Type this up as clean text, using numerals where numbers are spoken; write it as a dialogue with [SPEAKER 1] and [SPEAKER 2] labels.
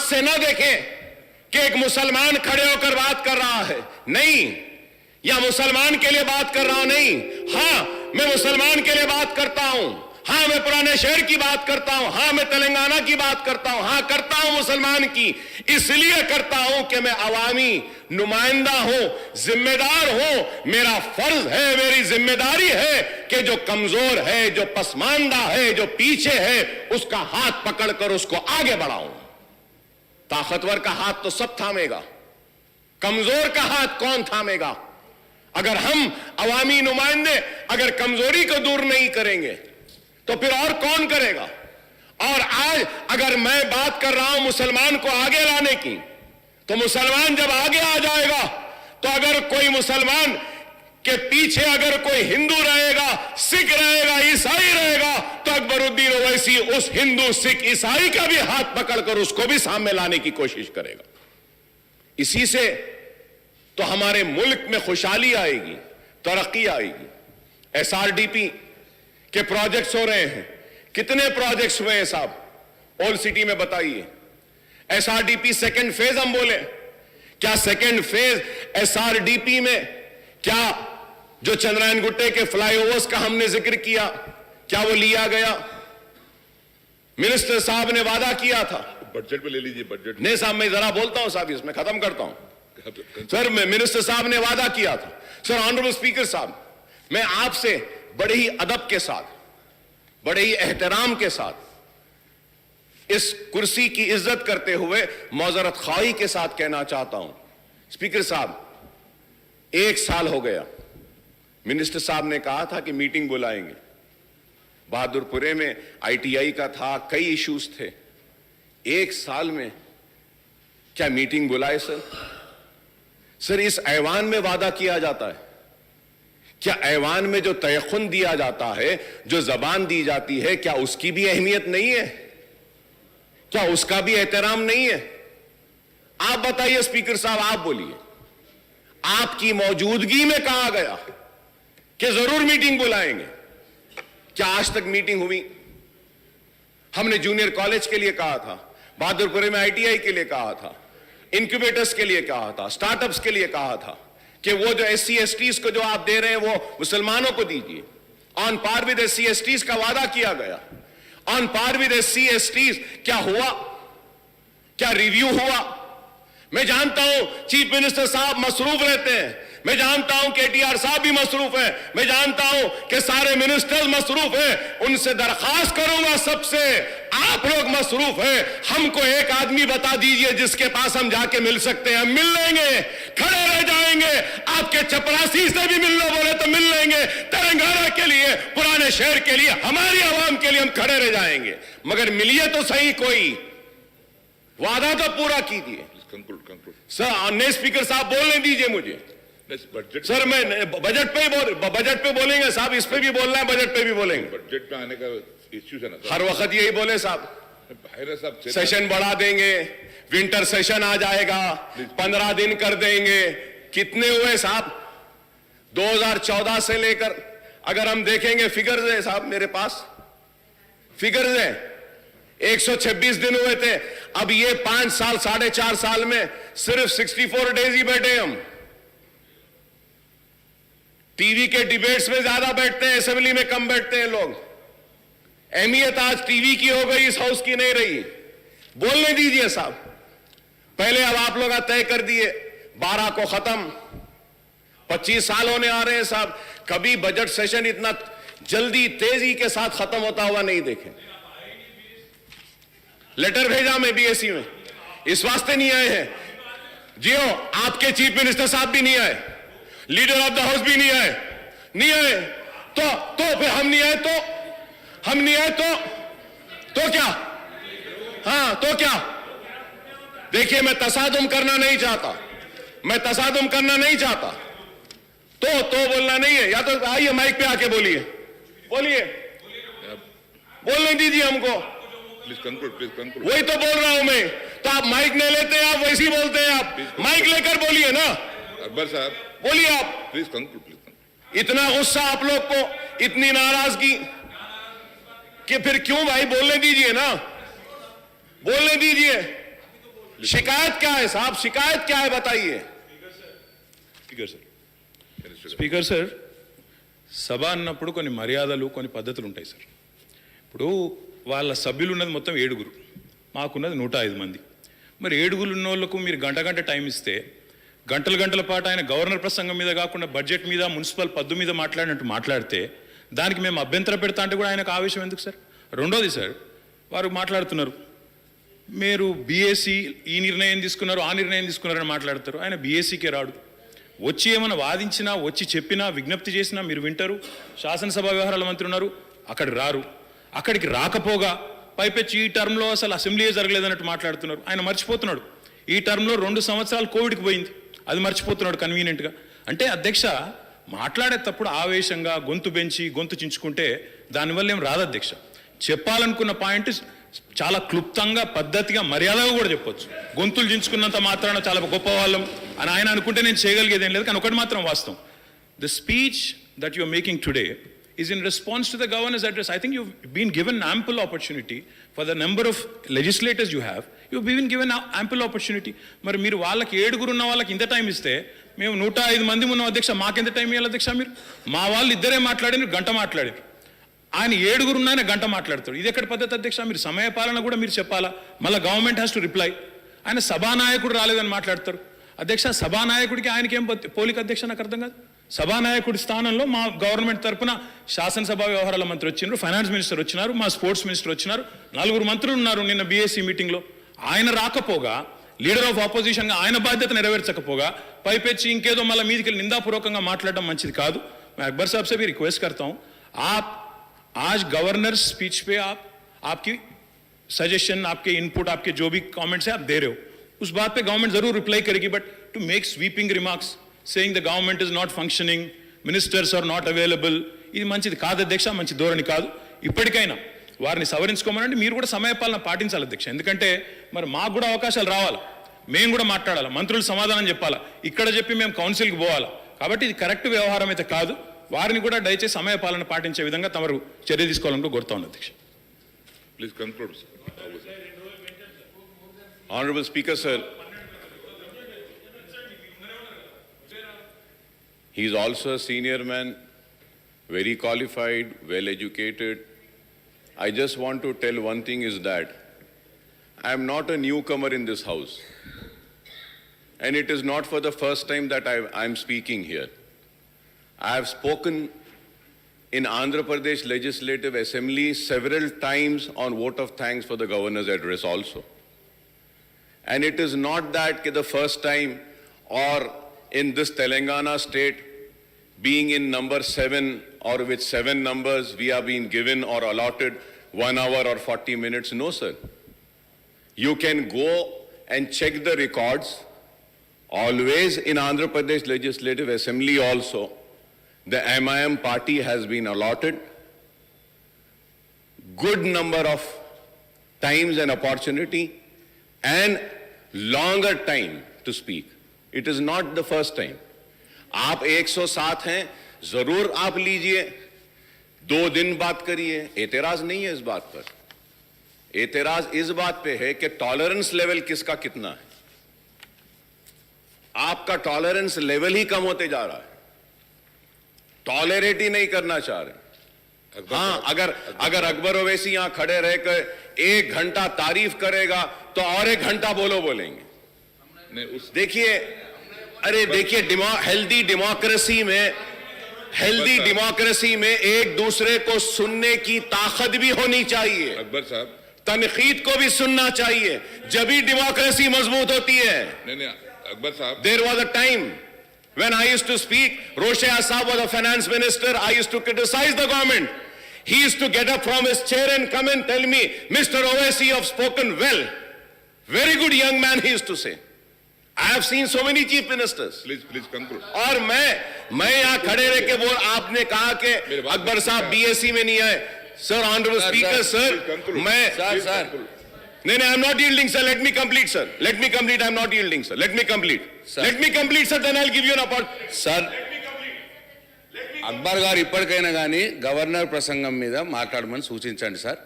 [SPEAKER 1] आंख से न देखें कि एक मुसलमान खड़े होकर बात कर रहा है, नहीं, या मुसलमान के लिए बात कर रहा हूं, नहीं। हां, मैं मुसलमान के लिए बात करता हूं, हां मैं पुराने शहर की बात करता हूं, हां मैं तेलंगाना की बात करता हूं, हां करता हूं मुसलमान की, इसलिए करता हूं कि मैं अवामी नुमाइंदा हूं, जिम्मेदार हूं। मेरा फर्ज है, मेरी जिम्मेदारी है कि जो कमजोर है, जो पसमानदा है, जो पीछे है, उसका हाथ पकड़कर उसको आगे बढ़ाऊं। ताकतवर का हाथ तो सब थामेगा, कमजोर का हाथ कौन थामेगा? अगर हम अवामी नुमाइंदे अगर कमजोरी को दूर नहीं करेंगे तो फिर और कौन करेगा? और आज अगर मैं बात कर रहा हूं मुसलमान को आगे लाने की, तो मुसलमान जब आगे आ जाएगा तो अगर कोई मुसलमान के पीछे अगर कोई हिंदू रहेगा, सिख रहेगा, ईसाई रहेगा, तो अकबरुद्दीन ओवैसी उस हिंदू, सिख, ईसाई का भी हाथ पकड़कर उसको भी सामने लाने की कोशिश करेगा। इसी से तो हमारे मुल्क में खुशहाली आएगी, तरक्की आएगी। एसआरडीपी के प्रोजेक्ट्स हो रहे हैं, कितने प्रोजेक्ट्स हुए हैं साहब? ओल्ड सिटी में बताइए। एसआरडीपी सेकंड फेज हम बोले, क्या सेकंड फेज एसआरडीपी में, क्या जो चंद्रायन गुट्टे के फ्लाईओवर्स का हमने जिक्र किया, क्या वो लिया गया? मिनिस्टर साहब ने वादा किया था,
[SPEAKER 2] बजट में ले लीजिए। बजट
[SPEAKER 1] नहीं साहब, मैं जरा बोलता हूं साहब, इसमें खत्म करता हूं। सर, मिनिस्टर साहब ने वादा किया था। सर, ऑनरेबल स्पीकर साहब, मैं आपसे बड़े ही अदब के साथ, बड़े ही एहतराम के साथ, इस कुर्सी की इज्जत करते हुए मौजरत ख्वाही के साथ कहना चाहता हूं, स्पीकर साहब, 1 साल हो गया, मिनिस्टर साहब ने कहा था कि मीटिंग बुलाएंगे। बहादुरपुरे में आईटीआई का था, कई इश्यूज थे। 1 साल में क्या मीटिंग बुलाए सर? सर, इस ऐवान में वादा किया जाता है, क्या ऐवान में जो तयखुन दिया जाता है, जो जबान दी जाती है, क्या उसकी भी अहमियत नहीं है? क्या उसका भी एहतराम नहीं है? आप बताइए स्पीकर साहब, आप बोलिए, आपकी मौजूदगी में कहा गया कि जरूर मीटिंग बुलाएंगे, क्या आज तक मीटिंग हुई? हमने जूनियर कॉलेज के लिए कहा था, बहादुरपुरे में आईटीआई के लिए कहा था, इंक्यूबेटर्स के लिए कहा था, स्टार्टअप्स के लिए कहा था कि वो जो एससी एसटीज को जो आप दे रहे हैं वो मुसलमानों को दीजिए। On par with SC STs का वादा किया गया। On par with SC STs क्या हुआ? क्या रिव्यू हुआ? मैं जानता हूं चीफ मिनिस्टर साहब मसरूफ रहते हैं, मैं जानता हूं केटीआर साहब भी मसरूफ है, मैं जानता हूं कि सारे मिनिस्टर्स मसरूफ हैं। उनसे दरखास्त करूंगा सबसे, आप लोग मसरूफ हैं, हमको एक आदमी बता दीजिए जिसके पास हम जाके मिल सकते हैं, मिल लेंगे, खड़े रह जाएंगे। आपके चपरासी से भी मिलना बोले तो मिल लेंगे, तेलंगाना के लिए, पुराने शहर के लिए, हमारी आवाम के लिए हम खड़े रह जाएंगे, मगर मिलिए तो सही, कोई वादा तो पूरा कीजिए। सर, नए स्पीकर साहब बोलने दीजिए मुझे। सर, मैं बजट पे बोलेंगे साहब, इस पे भी बोलना है, बजट पे भी बोलेंगे।
[SPEAKER 2] बजट में आने का इश्यू है ना,
[SPEAKER 1] हर वक्त यही बोले साहब, सेशन बढ़ा देंगे, विंटर सेशन आ जाएगा, 15 दिन कर देंगे। कितने हुए साहब? 2014 से लेकर अगर हम देखेंगे, फिगर्स है साहब, मेरे पास फिगर्स है, 126 दिन हुए थे। अब ये 5 साल, 4.5 साल में सिर्फ 64 डेज ही बैठे हम। टीवी के डिबेट्स में ज्यादा बैठते हैं, असेंबली में कम बैठते हैं लोग। अहमियत आज टीवी की हो गई, इस हाउस की नहीं रही। बोलने दीजिए साहब। पहले अब आप लोग तय कर दिए 12 को खत्म, 25 साल होने आ रहे हैं साहब, कभी बजट सेशन इतना जल्दी तेजी के साथ खत्म होता हुआ नहीं देखे। लेटर भेजा मैं बीएससी में, इस वास्ते नहीं आए हैं जियो, आपके चीफ मिनिस्टर साहब भी नहीं आए, लीडर ऑफ द हाउस भी नहीं आए, तो फिर हम नहीं आए तो क्या? हाँ, तो क्या? देखिए, मैं तसादुम करना नहीं चाहता, तो बोलना नहीं है, या तो आइए माइक पे आके बोलिए, बोलने दीजिए हमको।
[SPEAKER 2] Please conclude.
[SPEAKER 1] वही तो बोल रहा हूं मैं, तो आप माइक नहीं लेते हैं, आप वैसे ही बोलते हैं। आप माइक लेकर बोलिए ना।
[SPEAKER 2] अकबर साहब,
[SPEAKER 1] बोलिए आप।
[SPEAKER 2] Please conclude.
[SPEAKER 1] इतना गुस्सा आप लोग को, इतनी नाराजगी कि फिर क्यों भाई? बोलने दीजिए ना, बोलने दीजिए। शिकायत क्या है साहब, शिकायत क्या है बताइए।
[SPEAKER 3] స్పీకర్ సార్ స్పీకర్ సార్ సభ అన్నప్పుడు కొన్ని మర్యాదలు కొన్ని పద్ధతులు ఉంటాయి సార్. ఇప్పుడు వాళ్ళ సభ్యులు ఉన్నది మొత్తం 7, మాకున్నది 105 మంది. మరి 7 ఉన్న వాళ్ళకు మీరు గంట టైం ఇస్తే గంటల పాటు ఆయన గవర్నర్ ప్రసంగం మీద కాకుండా బడ్జెట్ మీద మున్సిపల్ పద్దు మీద మాట్లాడినట్టు మాట్లాడితే దానికి మేము అభ్యంతరం పెడతా అంటే కూడా ఆయనకు ఆవేశం ఎందుకు సార్? రెండోది సార్, వారు మాట్లాడుతున్నారు మీరు బీఏసీ ఈ నిర్ణయం తీసుకున్నారు ఆ నిర్ణయం తీసుకున్నారని మాట్లాడతారు. ఆయన బీఏసీకే రాడు. వచ్చి ఏమైనా వాదించినా వచ్చి చెప్పినా విజ్ఞప్తి చేసినా మీరు వింటారు. శాసనసభ వ్యవహారాల మంత్రి ఉన్నారు, అక్కడికి రారు. అక్కడికి రాకపోగా పైపెచ్చి ఈ టర్మ్లో అసలు అసెంబ్లీయే జరగలేదన్నట్టు మాట్లాడుతున్నారు. ఆయన మర్చిపోతున్నాడు ఈ టర్మ్లో 2 సంవత్సరాలు కోవిడ్కి పోయింది, అది మర్చిపోతున్నాడు కన్వీనియంట్గా. అంటే అధ్యక్ష మాట్లాడేటప్పుడు ఆవేశంగా గొంతు పెంచి గొంతు చించుకుంటే దానివల్ల ఏం రాదు అధ్యక్ష. చెప్పాలనుకున్న పాయింట్ చాలా క్లుప్తంగా పద్ధతిగా మర్యాదగా కూడా చెప్పొచ్చు. గొంతులు చించుకున్నంత మాత్రాన చాలా గొప్ప వాళ్ళం అని ఆయన అనుకుంటే నేను చేయగలిగేది ఏం లేదు. కానీ ఒకటి మాత్రం వాస్తవం, the speech that you are making today is in response to the governor's address. I think you've been given ample opportunity for the number of legislators you have. You've been given ample opportunity. మరి మీరు వాళ్ళకి 7 ఉన్న వాళ్ళకి ఇంత time ఇస్తే మేము 105 మంది ఉన్నాం అధ్యక్ష, మాకెంత టైం ఇవ్వాలి అధ్యక్ష? మీరు మా వాళ్ళు ఇద్దరే మాట్లాడారు, గంట మాట్లాడారు. ఆయన 7 ఉన్న ఆయన గంట మాట్లాడతాడు. ఇది ఎక్కడ పద్ధతి అధ్యక్ష? మీరు సమయపాలన కూడా మీరు చెప్పాలా. మళ్ళీ గవర్నమెంట్ హ్యాస్ టు రిప్లై. ఆయన సభానాయకుడు రాలేదని మాట్లాడతారు అధ్యక్ష. సభానాయకుడికి ఆయనకి ఏం పోలిక అధ్యక్ష? నాకు అర్థం కాదు. సభానాయకుడి స్థానంలో మా గవర్నమెంట్ తరఫున శాసనసభ వ్యవహారాల మంత్రి వచ్చినారు, ఫైనాన్స్ మినిస్టర్ వచ్చినారు, మా స్పోర్ట్స్ మినిస్టర్ వచ్చినారు, 4 మంత్రులు ఉన్నారు నిన్న బీఎస్సీ మీటింగ్లో. ఆయన రాకపోగా లీడర్ ఆఫ్ ఆపోజిషన్గా ఆయన బాధ్యత నెరవేర్చకపోగా పైపెచ్చి ఇంకేదో మళ్ళీ మీదికి నిందాపూర్వకంగా మాట్లాడడం మంచిది కాదు. मैं अकबर साहब से भी रिक्वेस्ट करता हूं, आप आज गवर्नर स्पीच पे आपकी सजेशन, आपके इनपुट, आपके जो भी कमेंट्स है आप दे रहे हो, उस बात पे गवर्नमेंट जरूर रिप्लाई करेगी. But to make sweeping remarks saying the government is not functioning, ministers are not available, ఇది మంచిది కాదు అధ్యక్ష, మంచి ధోరణి కాదు. ఇప్పటికైనా వారిని సవరించుకోమనండి. మీరు కూడా సమయపాలన పాటించాలి అధ్యక్ష. ఎందుకంటే మరి మాకు కూడా అవకాశాలు రావాలి, మేము కూడా మాట్లాడాలి, మంత్రులు సమాధానం చెప్పాలా, ఇక్కడ చెప్పి మేము కౌన్సిల్కి పోవాలా. కాబట్టి ఇది కరెక్ట్ వ్యవహారం అయితే కాదు. వారిని కూడా దయచేసి సమయపాలన పాటించే విధంగా తమరు చర్య తీసుకోవాలని కోరుతా ఉన్నాను అధ్యక్ష.
[SPEAKER 2] Please conclude, sir.
[SPEAKER 1] Honorable Speaker, sir, he is also a senior man, very qualified, well educated. I just want to tell one thing is that I am not a newcomer in this house, and it is not for the first time that I am speaking here. I have spoken in Andhra Pradesh Legislative Assembly several times on vote of thanks for the governor's address also. And it is not that the first time or in this Telangana state being in number 7 or with 7 numbers we are being given or allotted 1 hour or 40 minutes. No, sir. You can go and check the records. Always in Andhra Pradesh Legislative Assembly also, the MIM party has been allotted good number of times and opportunity and longer time to speak. It is not the first time. आप 107 हैं, जरूर आप लीजिए, 2 दिन बात करिए, एतराज नहीं है इस बात पर. एतराज इस बात पे है कि टॉलरेंस लेवल किसका कितना है. आपका टॉलरेंस लेवल ही कम होते जा रहा है, टॉलरेट ही नहीं करना चाह रहे. हाँ, अगर अकबर ओवैसी यहां खड़े रहकर 1 घंटा तारीफ करेगा तो और 1 घंटा बोलेंगे. देखिए, अरे देखिए, हेल्दी डेमोक्रेसी में एक दूसरे को सुनने की ताकत भी होनी चाहिए.
[SPEAKER 2] अकबर साहब,
[SPEAKER 1] तनकीद को भी सुनना चाहिए, जब ही डेमोक्रेसी मजबूत होती है.
[SPEAKER 2] नहीं, अकबर साहब,
[SPEAKER 1] There was a time when I used to speak, Roshaya Saab was a finance minister, I used to criticize the government. He used to get up from his chair and come and tell me, Mr. Owaisi, you have spoken well. Very good young man, he used to say. I have seen so many chief ministers.
[SPEAKER 2] please conclude.
[SPEAKER 1] और मैं यहाँ खड़े रह के बोल, आपने कहा कि अकबर साहब बीएससी में नहीं आए. सर, ऑनरेबल स्पीकर, सर, मैं नहीं, I am not yielding, sir. Let me complete, sir. Let me complete. I am not yielding, sir. Let me complete. Let me complete, sir. Then I'll give you an opportunity.
[SPEAKER 4] Sir, Akbar గారు ఇప్పటికైనా కానీ governor ప్రసంగం మీద మాట్లాడమని సూచించండి sir.